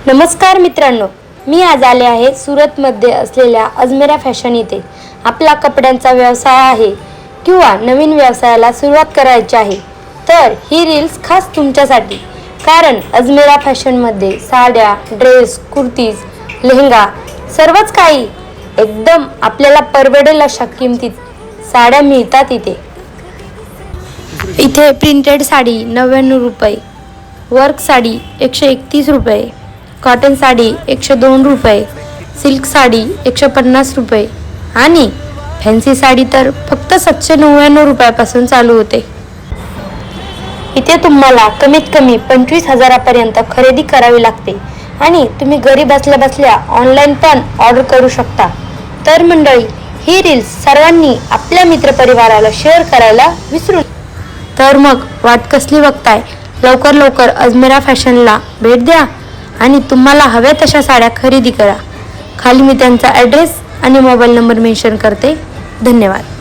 नमस्कार मित्रांनो, मी आज आले आहे सुरतमध्ये असलेल्या अजमेरा फॅशन येथे। आपला कपड्यांचा व्यवसाय आहे किंवा नवीन व्यवसायाला सुरुवात करायची आहे तर ही रील्स खास तुमच्यासाठी। कारण अजमेरा फॅशनमध्ये साड्या, ड्रेस, कुर्तीज, लेहंगा सर्वच काही एकदम आपल्याला परवडेल अशा किमतीत साड्या मिळतात। इथे प्रिंटेड साडी 99 रुपये, वर्क साडी 131 रुपये, कॉटन साडी 102 रुपये, सिल्क साडी 150 रुपये आणि फॅन्सी साडी तर फक्त 799 रुपयापासून चालू होते। इथे तुम्हाला कमीत कमी 25,000 पर्यंत खरेदी करावी लागते आणि तुम्ही घरी बसल्या बसल्या ऑनलाईन पण ऑर्डर करू शकता। तर मंडळी, ही रील्स सर्वांनी आपल्या मित्रपरिवाराला शेअर करायला विसरू नका। तर मग वाट कसली बघताय? लवकर अजमेरा फॅशनला भेट द्या आणि तुम्हाला हव्या तशा साड्या खरेदी करा। खाली मी त्यांचा ॲड्रेस आणि मोबाईल नंबर मेन्शन करते। धन्यवाद।